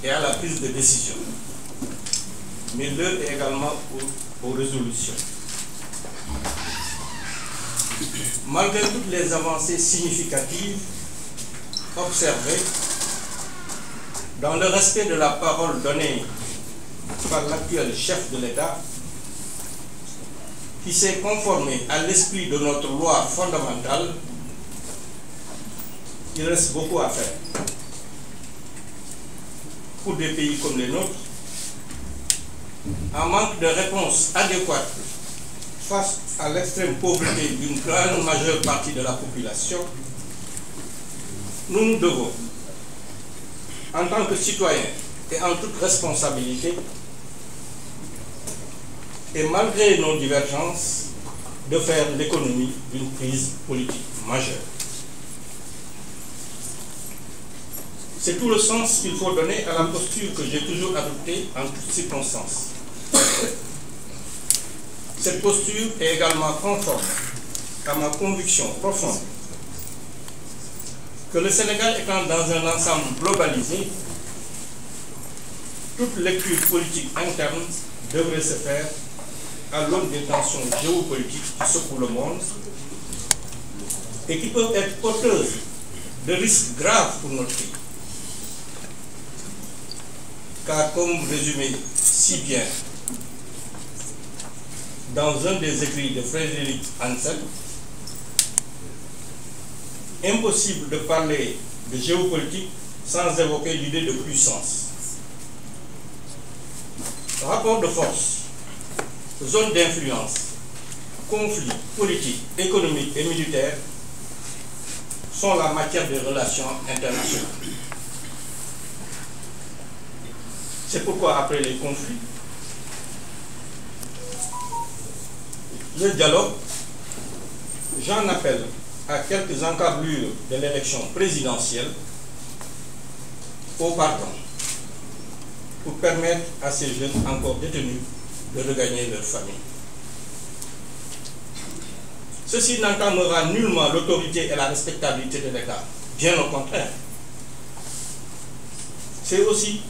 et à la prise de décision, mais l'heure est également aux résolutions. Malgré toutes les avancées significatives observées, dans le respect de la parole donnée par l'actuel chef de l'État, qui s'est conformé à l'esprit de notre loi fondamentale, il reste beaucoup à faire. Pour des pays comme les nôtres, en manque de réponse adéquate face à l'extrême pauvreté d'une grande majeure partie de la population, nous devons, en tant que citoyens et en toute responsabilité, et malgré nos divergences, de faire l'économie d'une crise politique majeure. C'est tout le sens qu'il faut donner à la posture que j'ai toujours adoptée en toutes circonstances. Cette posture est également conforme à ma conviction profonde que le Sénégal étant dans un ensemble globalisé, toute lecture politique interne devrait se faire à l'aune des tensions géopolitiques qui secouent le monde et qui peuvent être porteuses de risques graves pour notre pays. Car comme résumé si bien dans un des écrits de Frédéric Hansen, impossible de parler de géopolitique sans évoquer l'idée de puissance. Rapport de force, zone d'influence, conflits politiques, économiques et militaires sont la matière des relations internationales. C'est pourquoi après les conflits, le dialogue, j'en appelle à quelques encablures de l'élection présidentielle au pardon pour permettre à ces jeunes encore détenus de regagner leur famille. Ceci n'entamera nullement l'autorité et la respectabilité de l'État, bien au contraire. C'est aussi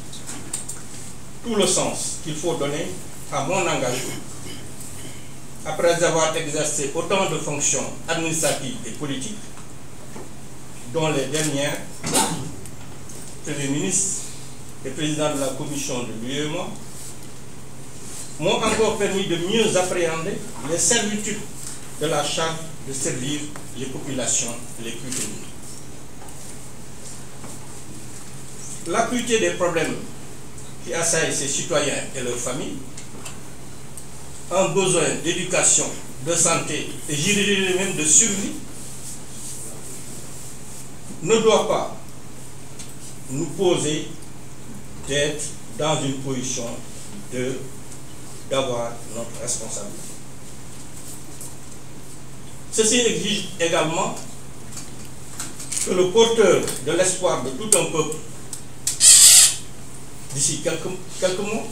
tout le sens qu'il faut donner à mon engagement après avoir exercé autant de fonctions administratives et politiques, dont les dernières, Premier ministre et président de la commission de l'UEMOA, m'ont encore permis de mieux appréhender les servitudes de la charge de servir les populations les plus démunies. L'acuité des problèmes qui assaillent ces citoyens et leurs familles, un besoin d'éducation, de santé et je dirais même de survie, ne doit pas nous poser d'être dans une position d'avoir notre responsabilité. Ceci exige également que le porteur de l'espoir de tout un peuple, d'ici quelques mois,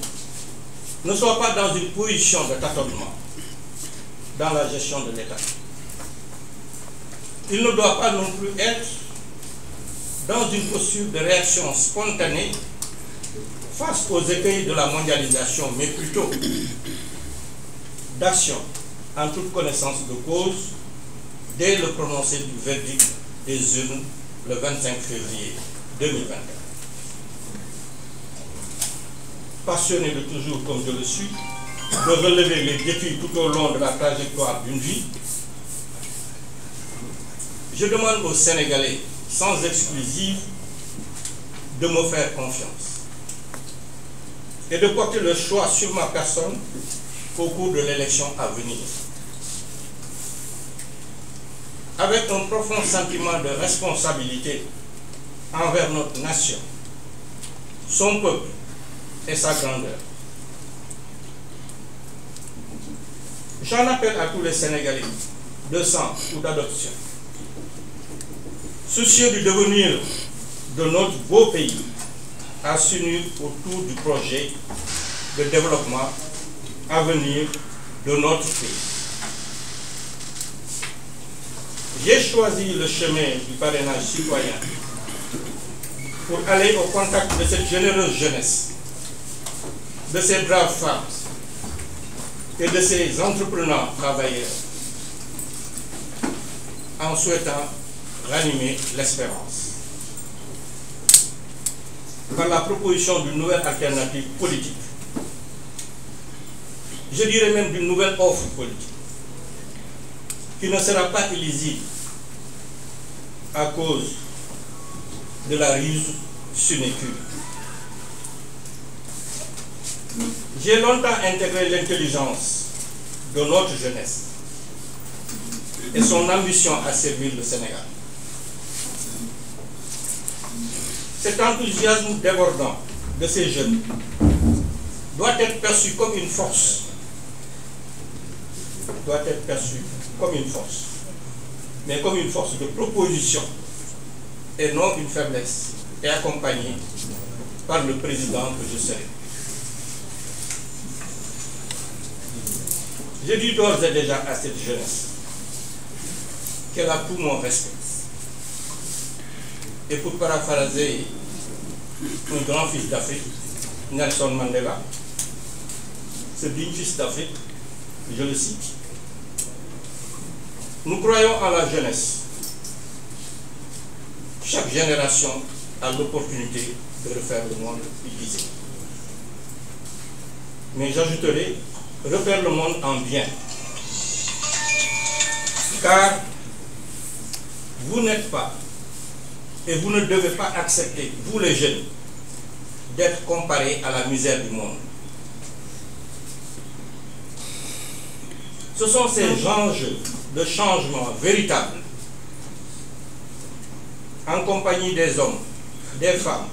ne soit pas dans une position de tâtonnement dans la gestion de l'État. Il ne doit pas non plus être dans une posture de réaction spontanée face aux écueils de la mondialisation, mais plutôt d'action en toute connaissance de cause dès le prononcé du verdict des urnes le 25 février 2021. Passionné de toujours, comme je le suis, de relever les défis tout au long de la trajectoire d'une vie, je demande aux Sénégalais, sans exclusive, de me faire confiance et de porter le choix sur ma personne au cours de l'élection à venir. Avec un profond sentiment de responsabilité envers notre nation, son peuple et sa grandeur. J'en appelle à tous les Sénégalais de sang ou d'adoption, soucieux du devenir de notre beau pays, à s'unir autour du projet de développement à venir de notre pays. J'ai choisi le chemin du parrainage citoyen pour aller au contact de cette généreuse jeunesse, de ces braves femmes et de ces entrepreneurs travailleurs, en souhaitant ranimer l'espérance par la proposition d'une nouvelle alternative politique, je dirais même d'une nouvelle offre politique, qui ne sera pas illisible à cause de la ruse sinécure. J'ai longtemps intégré l'intelligence de notre jeunesse et son ambition à servir le Sénégal. Cet enthousiasme débordant de ces jeunes doit être perçu comme une force. Doit être perçu comme une force, mais comme une force de proposition et non une faiblesse, et accompagné par le président que je serai. Je dis d'ores et déjà à cette jeunesse qu'elle a tout mon respect. Et pour paraphraser un grand fils d'Afrique, Nelson Mandela, ce digne fils d'Afrique, je le cite: nous croyons en la jeunesse. Chaque génération a l'opportunité de refaire le monde, il disait. Mais j'ajouterai, refaire le monde en bien. Car vous n'êtes pas, et vous ne devez pas accepter, vous les jeunes, d'être comparés à la misère du monde. Ce sont ces enjeux de changement véritable, en compagnie des hommes, des femmes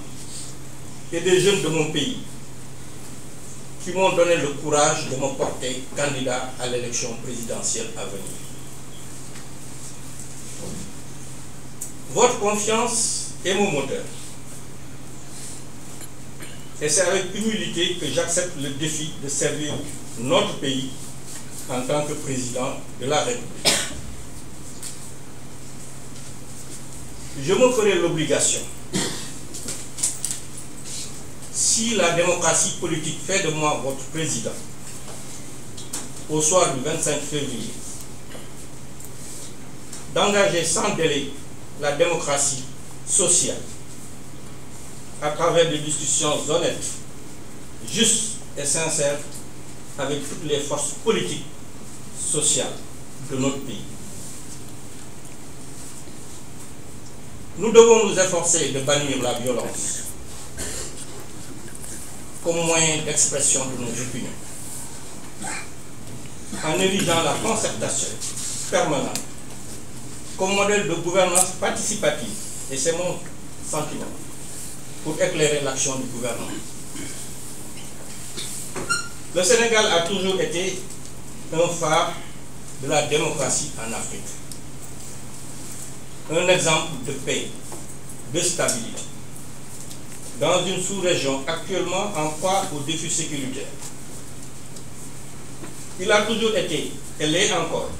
et des jeunes de mon pays, qui m'ont donné le courage de me porter candidat à l'élection présidentielle à venir. Votre confiance est mon moteur. Et c'est avec humilité que j'accepte le défi de servir notre pays en tant que président de la République. Je me ferai l'obligation, si la démocratie politique fait de moi votre président, au soir du 25 février, d'engager sans délai la démocratie sociale à travers des discussions honnêtes, justes et sincères avec toutes les forces politiques, sociales de notre pays. Nous devons nous efforcer de bannir la violence comme moyen d'expression de nos opinions, en érigeant la concertation permanente comme modèle de gouvernance participative, et c'est mon sentiment, pour éclairer l'action du gouvernement. Le Sénégal a toujours été un phare de la démocratie en Afrique, un exemple de paix, de stabilité, dans une sous-région actuellement en proie aux défis sécuritaires. Il a toujours été, et l'est encore,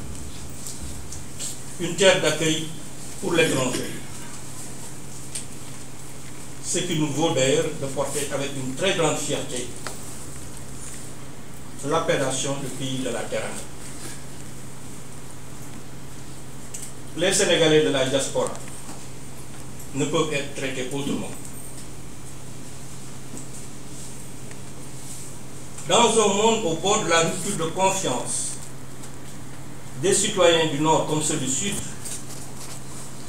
une terre d'accueil pour l'étranger. Ce qui nous vaut d'ailleurs de porter avec une très grande fierté l'appellation de pays de la Teranga. Les Sénégalais de la diaspora ne peuvent être traités autrement. Dans un monde au bord de la rupture de confiance des citoyens du Nord comme ceux du Sud,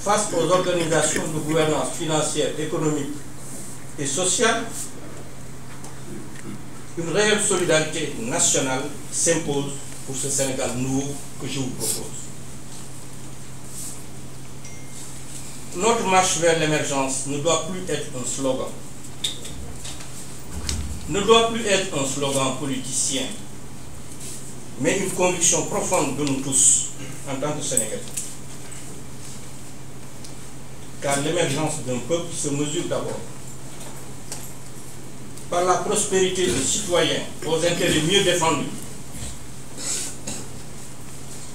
face aux organisations de gouvernance financière, économique et sociale, une réelle solidarité nationale s'impose pour ce Sénégal nouveau que je vous propose. Notre marche vers l'émergence ne doit plus être un slogan, ne doit plus être un slogan politicien, mais une conviction profonde de nous tous en tant que Sénégalais. Car l'émergence d'un peuple se mesure d'abord par la prospérité des citoyens aux intérêts mieux défendus,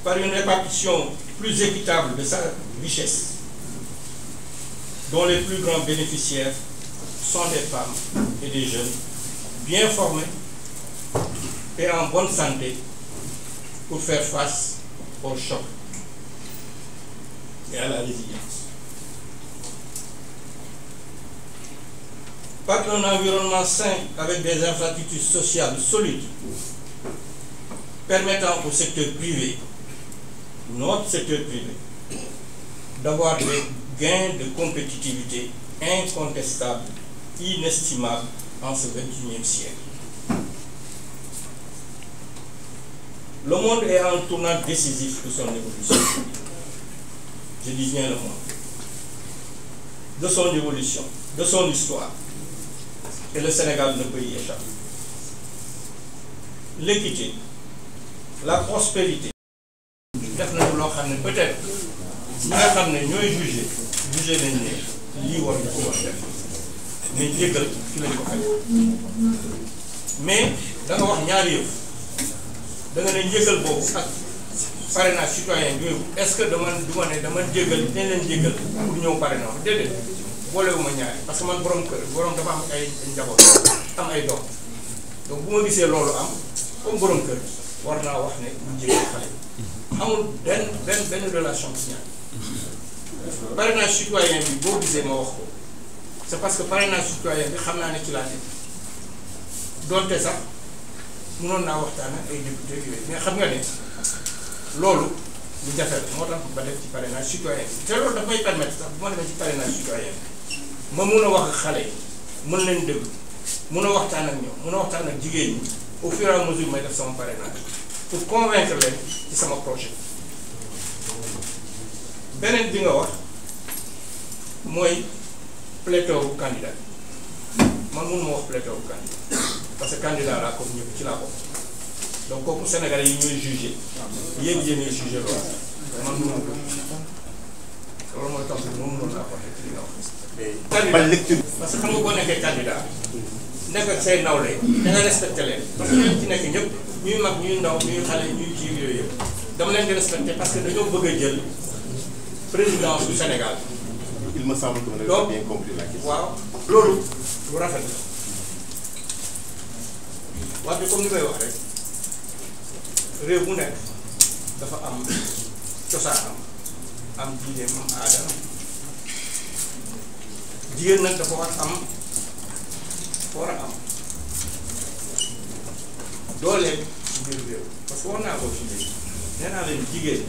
par une répartition plus équitable de sa richesse, dont les plus grands bénéficiaires sont des femmes et des jeunes bien formés et en bonne santé pour faire face au choc et à la résilience. Par un environnement sain avec des infrastructures sociales solides permettant au secteur privé, notre secteur privé, d'avoir des gains de compétitivité incontestables, inestimables en ce 21e siècle. Le monde est à un tournant décisif de son évolution. Je dis bien le monde. De son évolution, de son histoire. Et le Sénégal ne peut y échapper. L'équité, la prospérité, def nañu loo xam ne peut-être ñi nga xam ne ñooy jugé nañ ne lii war na ko war def mais jéggal fi lañ ko fekk mais da nga wax ñaari yëf da nga ne njéggal boobu ak parrainage citoyen bi est-ce que dama ne dama jéggal dañ leen jéggal pour ñëw parrainage déedéet boolewuma ñaari parce que man borom dafa am ay njaboot am ay doom donc bu ma gisee loolu am comme borom kër war naa wax ne mu jéggal xale amul benn relation ci ñaar parrainage citoyen bi boo gisee ma wax ko c'est parce que parrainage citoyen bi xam naa ne ci laa nekk doonte sax mënoon naa waxtaan ak ay député yooyu mais xam nga ne loolu lu jafe la moo tax ba def ci parrainage citoyen bi te loolu daf may permettre sax bu ma demee ci parrainage citoyen bi ma mun a wax ak xale yi mën leen déglu mun a waxtaan ak ñoom mun a waxtaan ak jigéen ñi au fur et à mesure may def sama parrainage pour convaincre leen ci sama projet. beneen bi nga wax mooy pléthore candidat man mënu ma wax pléthore candidat parce que candidat laa comme ñëpp ci laa bokk donc kooku Sénégalais yi ñooy jugé yéen ñooy jugé loolu man mënu ma ko loolu mooy tax moom mënoon naa ko waxee ci li nga wax. candidat parce que xam nga boo nekkee candidat nekk ak say nawle da nga respecté leen parce que ñoom ci nekk ñëpp ñuy mag ñuy ndaw ñuy xale ñuy kii yooyu yëpp dama leen di respecté parce que dañoo bëgg a jël présidence du Sénégal. Il me semble que vous avez bien compris la question. waaw loolu lu rafet la wante comme ni may wax rek réew mu nekk dafa am cosaanam am diineem am aadam jigéen nag dafa war a am dooleem ci biir réew parce que war naa ko ci léegi nee naa leen jigéen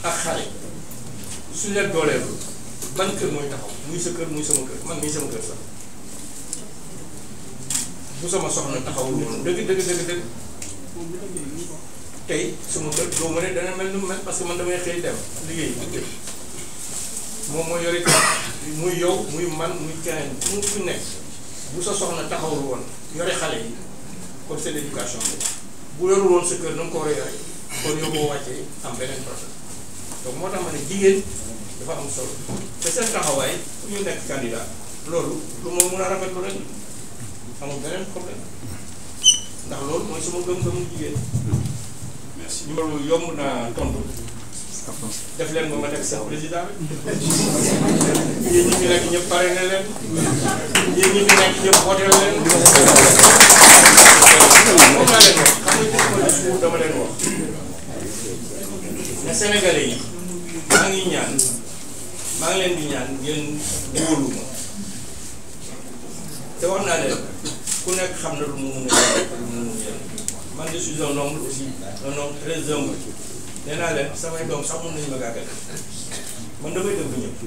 ak xale suñu leen dooleelu ban kër mooy taxaw muy sa kër muy sama kër man mii sama kër sax bu sama soxna taxawul woon dëgg tey sama kër doo ma ne dana mel ni mu mel parce que man damay xëy dem liggéey moom mooy yore muy yow muy man muy keneen mu fi nekk bu sa soxna taxawul woon yore xale yi kon c'est l'éducation bu yorul woon sa kër na nga ko war a yore kon yow boo wàccee am beneen problème donc moo tax ma ne jigéen dafa am solo te seen taxawaay fu ñu nekk candidat loolu lu moo mun a rafetlu rek amul beneen problème ndax loolu mooy sama gëm-gëmu jigéen. merci loolu yomb naa tontu def leen ba ma nekk seen président yéen ñi fi nekk ñëpp pare na leen yéen ñi fi nekk ñëpp voté leen moom laa leen wax xam nga sama discours dama leen wax ne Sénégalais yi maa ngi leen di ñaan ngeen wóolu ma te wax naa leen ku nekk xam na lu mu mun a jël man je suis un homme aussi un homme très humble nee naa leen samay doom sax mun nañu ma gàggale man damay déglu ñëpp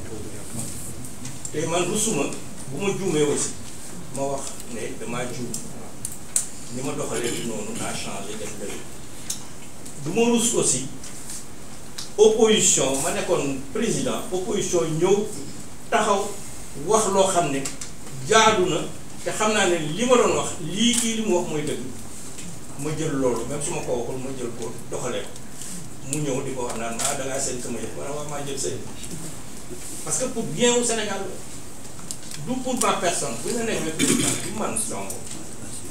te man rusuma bu ma juumee aussi ma wax ne damaa juum ni ma doxalee noonu naa changé def léegi du ma rus aussi opposition ma nekkoon président opposition ñëw taxaw wax loo xam ne jaadu na te xam naa ne li ma doon wax lii kii li mu wax mooy dëgg ma jël loolu même su ma ko waxul ma jël ko doxalee ko mu ñëw di ko wax naan da ngaa seen sama yëpp wala maa jël seen parce que pour bien au Sénégal du pour ma personne bu ñu nekkee président du man Sonko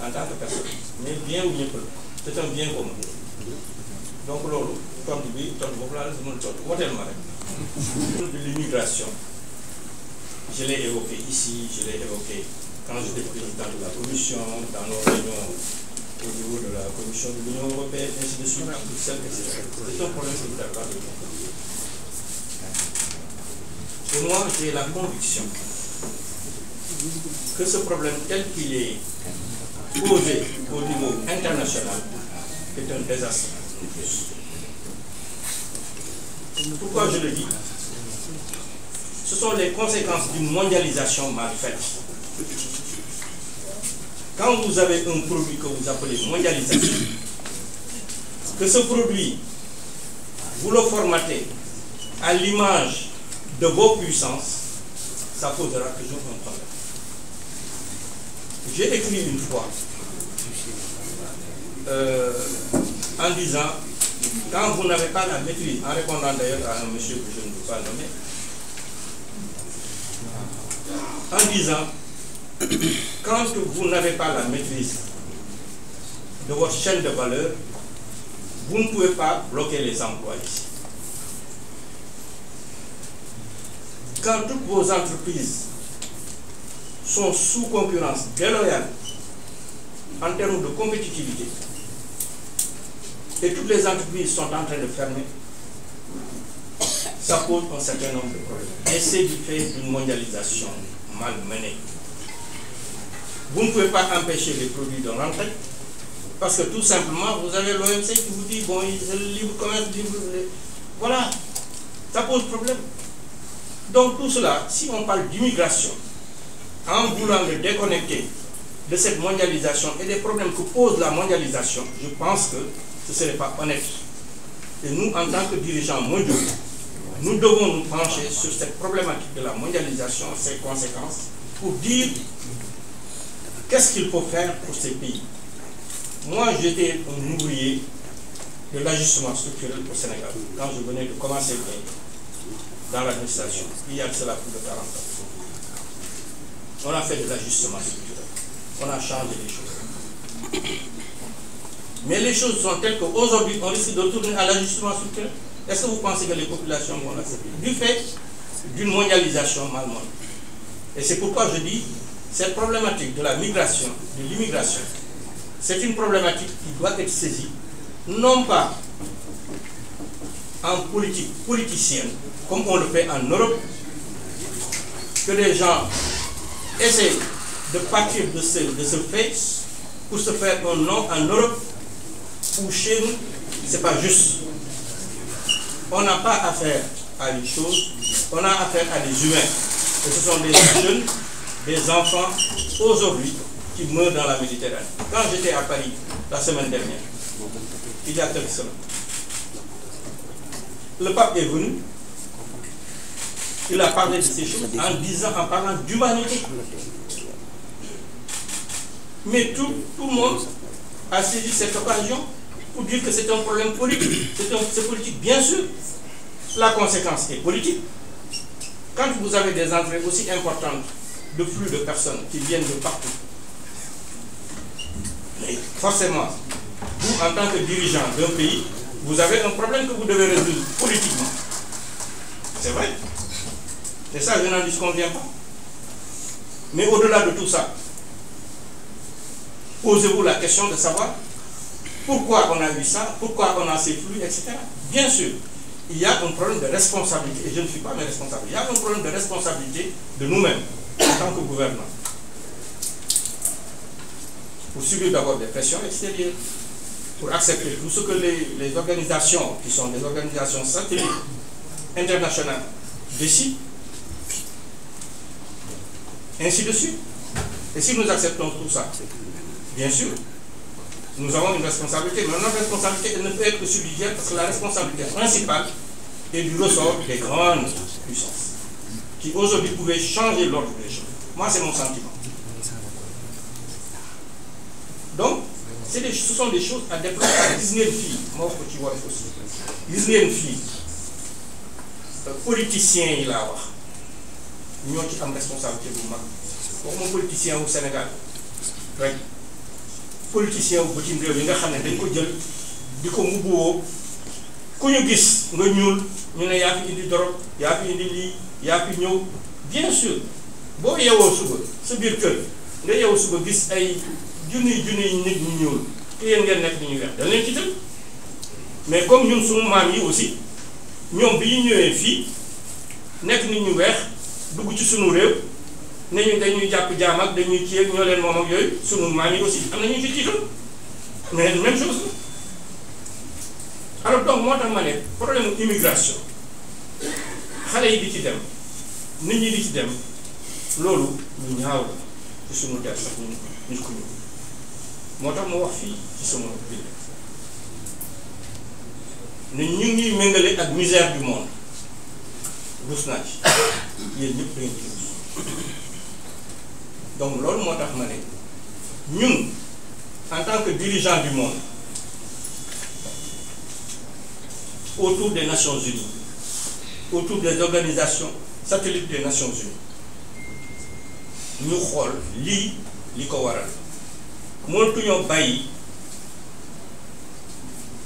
en tant que personne mais bien wu ñëpp la c'est un bien commun donc loolu tontu boobu laa la si mën a tontu woteel ma rek de l'immigration Je l'ai évoqué ici, je l'ai évoqué quand j'étais président de la commission, dans nos réunions au niveau de la commission de l'Union européenne, ainsi de suite, à Bruxelles, etc. C'est un problème que vous n'avez pas de comprendre. Et moi, j'ai la conviction que ce problème tel qu'il est posé au niveau international est un désastre. Pourquoi je le dis? Ce sont les conséquences d'une mondialisation mal faite. Quand vous avez un produit que vous appelez mondialisation, que ce produit, vous le formatez à l'image de vos puissances, ça posera toujours un problème. J'ai écrit une fois en disant, quand vous n'avez pas la maîtrise, en répondant d'ailleurs à un monsieur que je ne veux pas nommer, en disant, quand vous n'avez pas la maîtrise de votre chaîne de valeur, vous ne pouvez pas bloquer les emplois ici. Quand toutes vos entreprises sont sous concurrence déloyale en termes de compétitivité, et toutes les entreprises sont en train de fermer, ça pose un certain nombre de problèmes. Et c'est du fait d'une mondialisation mal menée. Vous ne pouvez pas empêcher les produits de rentrer, parce que tout simplement, vous avez l'OMC qui vous dit, bon, c'est le libre commerce, voilà, ça pose problème. Donc tout cela, si on parle d'immigration, en voulant le déconnecter de cette mondialisation et des problèmes que pose la mondialisation, je pense que ce ne serait pas honnête. Et nous, en tant que dirigeants mondiaux, nous devons nous pencher sur cette problématique de la mondialisation, ses conséquences, pour dire qu'est-ce qu'il faut faire pour ces pays. Moi, j'étais un ouvrier de l'ajustement structurel au Sénégal, quand je venais de commencer dans l'administration, il y a de cela plus de 40 ans. On a fait de l'ajustement structurel, on a changé les choses. Mais les choses sont telles qu'aujourd'hui, on risque de retourner à l'ajustement structurel. Est-ce que vous pensez que les populations vont l'accepter? Du fait d'une mondialisation mal menée. Et c'est pourquoi je dis, cette problématique de la migration, de l'immigration, c'est une problématique qui doit être saisie, non pas en politique politicienne, comme on le fait en Europe, que les gens essaient de partir de ce fait pour se faire un nom en Europe, ou chez nous, ce n'est pas juste. On n'a pas affaire à une chose, on a affaire à des humains. Et ce sont des jeunes, des enfants, aujourd'hui, qui meurent dans la Méditerranée. Quand j'étais à Paris, la semaine dernière, il y a quelques semaines, le pape est venu, il a parlé de ces choses en parlant d'humanité. Mais tout le monde a saisi cette occasion pour dire que c'est un problème politique. C'est politique, bien sûr. La conséquence est politique. Quand vous avez des entrées aussi importantes de flux de personnes qui viennent de partout, mais forcément, vous, en tant que dirigeant d'un pays, vous avez un problème que vous devez résoudre politiquement. C'est vrai. Et ça, je n'en disconviens pas. Mais au-delà de tout ça, posez-vous la question de savoir pourquoi on a eu ça, pourquoi on a ces flux, etc. Bien sûr, il y a un problème de responsabilité, et je ne suis pas mes responsables, il y a un problème de responsabilité de nous-mêmes, en tant que gouvernement. Pour subir d'abord des pressions extérieures, pour accepter tout ce que les organisations, qui sont des organisations satellites internationales, décident, ainsi de suite. Et si nous acceptons tout ça, bien sûr, nous avons une responsabilité, mais notre responsabilité elle ne peut être que subsidiaire parce que la responsabilité principale est du ressort des grandes puissances qui aujourd'hui pouvaient changer l'ordre des choses. Moi, c'est mon sentiment. Donc, ce sont des choses à déployer. Disney fille, moi, je vois aussi. Disney fille, politicien, il a wax. Ñoo ci am responsabilité bu mag. Waxuma politicien au Sénégal rek. Politicien bu bitim réew yi nga xam ne dañ ko jël di ko mbubboo ku ñu gis nga ñuul ñu ne yaa fi indi dorog yaa fi indi lii yaa fi ñëw bien sûr boo yeewoo suba sa biir kër nga yeewoo suba gis ay junniy nit ñu ñuul te yéen ngeen nekk ni ñuy weex dañ leen ci tëj mais comme ñun suñu maam yi aussi ñoom bi ñu ñëwee fii nekk nit ñu weex dugg ci sunu réew ne ñu dañuy jàpp jaam ak dañuy kii ak ñoo leen moom ak yooyu sunu maam yi aussi am na ñu ci tiital mais même chose alors donc moo tax ma ne problème immigration xale yi di ci dem nit ñi di ci dem loolu lu ñaaw la ci sunu der sax nit ku ñu moo tax mu wax fii ci sama biir ne ñu ngi méngale ak misère du monde rus naa ci yéen ñëpp dañu ci donc loolu moo tax ma ne ñun en tant que dirigeant du monde autour des Nations Unies, autour des organisations satellites des Nations Unies, ñu xool lii li ko waral mënatuñoo bàyyi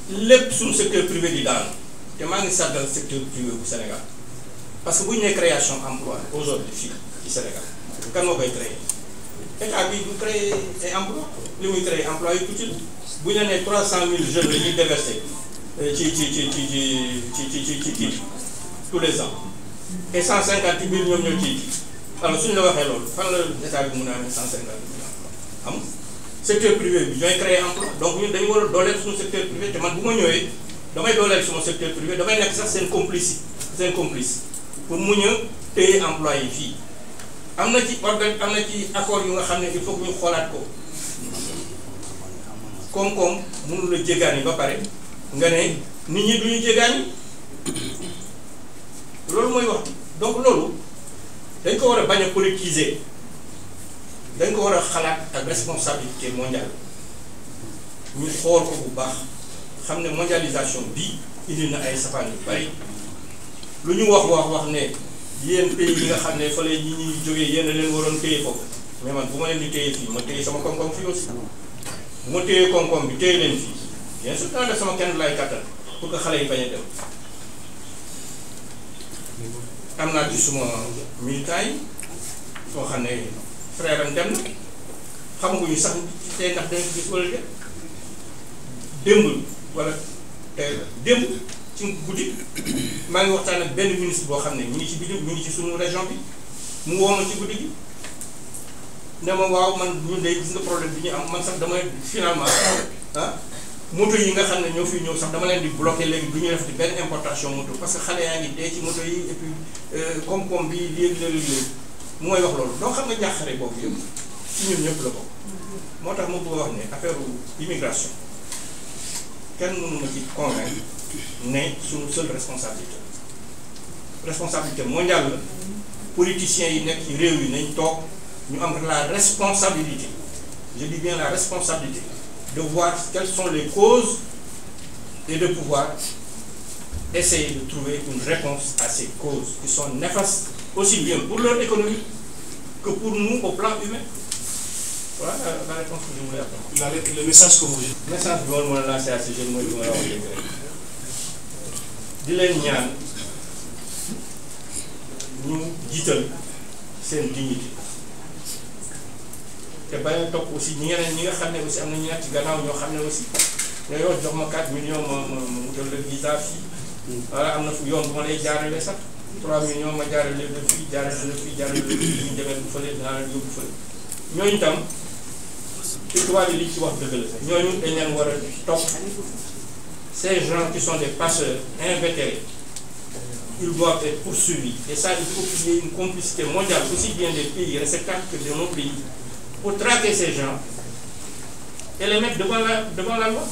lépp suñu secteur privé di daanu te maa ngi sàggal secteur privé bu Sénégal parce que bu ñu nee création emploi aujourd'hui fii ci Sénégal kan moo koy créer état bi du créer ay emploi li muy créer emploi yu tuuti bu ñu nee 300 000 jeunes la ñuy déverser ci tous les ans et 150 000 ñoom ñoo ciy alors suñu la waxee loolu fan la état bi mën a amee 150 000 am secteur privé bi ñooy créer emploi donc ñun dañu war a dooleel suñu secteur privé te man bu ma ñëwee damay dooleel suma secteur privé damay nekk sax seen complice pour mu ñëw téye emploi yi fii am na ci accord yu nga xam ne il faut que ñu xoolaat ko koom-koom mënu la jéggaani ba pare nga ne nit ñi duñu jéggaani loolu mooy wax donc loolu dañ ko war a bañ a politiser dañ ko war a xalaat ak responsabilité mondiale ñu xool ko bu baax xam ne mondialisation bii indi na ay safaan yu bari lu ñu wax ne yéen pays yi nga xam ne fële ñi ñuy jógee yéen a leen waroon téye foofu mais man bu ma leen di téye fii ma téye sama koom-koom fii aussi bu ma téyee koom-koom bi téye leen fii bien sûr dana def sama kenn lay kattan pour que xale yi bañ a dem am naa ci suma militaires yi soo xam ne frère am dem na xamaguñu sax tey ndax dañ gis wala démb wala démb ci guddi maa ngi waxtaan ak benn ministre boo xam ne ñu ngi ci biir ñu ngi ci suñu région bi mu woo ma ci guddi gi ne ma waaw man ñun day gis nga problème bi ñu am man sax damay finalement moto yi nga xam ne ñoo fi ñëw sax dama leen di bloqué léegi du ñu def di benn importation moto parce que xale yaa ngi dee ci moto yi et puis koom-koom bi léegi mu may wax loolu donc xam nga ñàkkare boobu yëpp ci ñun ñëpp la bokk moo tax ma bëgg a wax ne affaire immigration kenn mënu ma ci convaincre ne suñu seule responsabilité mondiale la politiciens yi nekk ci réew yi nañ toog ñu am la responsabilité je dis bien la responsabilité de voir quelles sont les causes et de pouvoir essayer de trouver une réponse à ces causes qui sont néfastes aussi bien pour leur économie que pour nous au plan humain. Voilà la réponse que je voulais apporter. Le message que vous dites. Le message que je voulais lancer à ces jeunes mooy li ma la wax léegi rek di leen ñaan ñu jiital seen dignité te bañ a topp aussi ñi nga xam ne aussi am na ñu nekk ci gannaaw ñoo xam ne aussi ne yow jox ma 4 millions ma jël le visa fii voilà am na fu yoon bu ma lay jaarale sax 3 millions ma jaarale la fii jaarale la fii ñu demee bu fële dinaa la yóbbu fële ñooñu tam ci tubaab yi li ci wax dëgg la ñooñu dañ leen war a topp ces gens qui sont des passeurs invétérés ils doivent être poursuivis et ça il faut qu'il y ait une complicité mondiale aussi bien des pays réceptacles que de nos pays pour traquer ces gens et les mettre devant la loi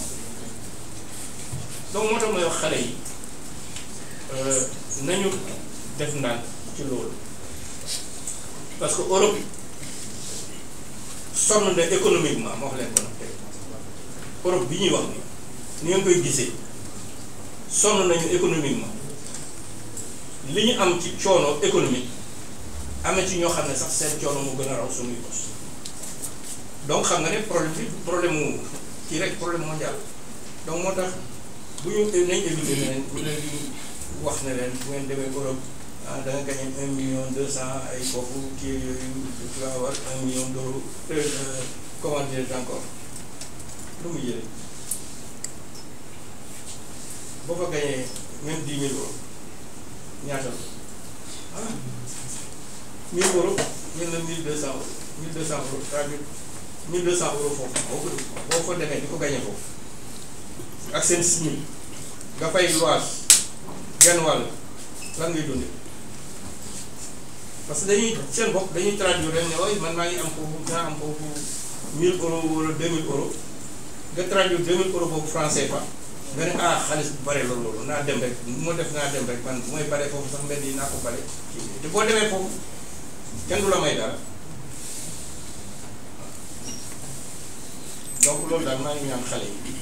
donc moo tax may wax xale yi nañu def ndànk ci loolu parce que Europe sonn na économiquement ma wax leen ko nag tey Europe bi ñuy wax ni ngeen koy gisee sonn nañu économiquement li ñu am ci coono économique amee ci ñoo xam ne sax seen coono mu gën a raw suñuy bos donc xam nga ne problème mu kii rek problème mondial donc moo tax bu ñu nañ éviter ne leen ñu leen di wax ne leen bu ngeen demee Europe ah da nga gagné 1 200 000 ay foofu kii yooyu tu vas avoir 1 million d'euros comment dire encore lu mu jëlee boo fa gagné même 10 000 euros ñaata la ah 1000 euros ñu ne 1200 euros 1200 euros c'est-à-dire 1200 euros foofu boo fa demee di ko gagné foofu ak seen 6000 nga fay loyer genn wàll lan ngay dundee parce que dañuy seen bopp dañuy traduire ren ne ooy man maa ngi am foofu dinaa am foofu 1000 euros wala 2000 euros nga traduire 2000 euros boobu franc CFA nga ne ah xaalis bu bare loolu naa dem rek moo def naa dem rek man bu may bare foofu sax mbedd yi naa ko bare te boo demee foofu kenn du la may dara donc loolu daal maa ngi ñaan xale yi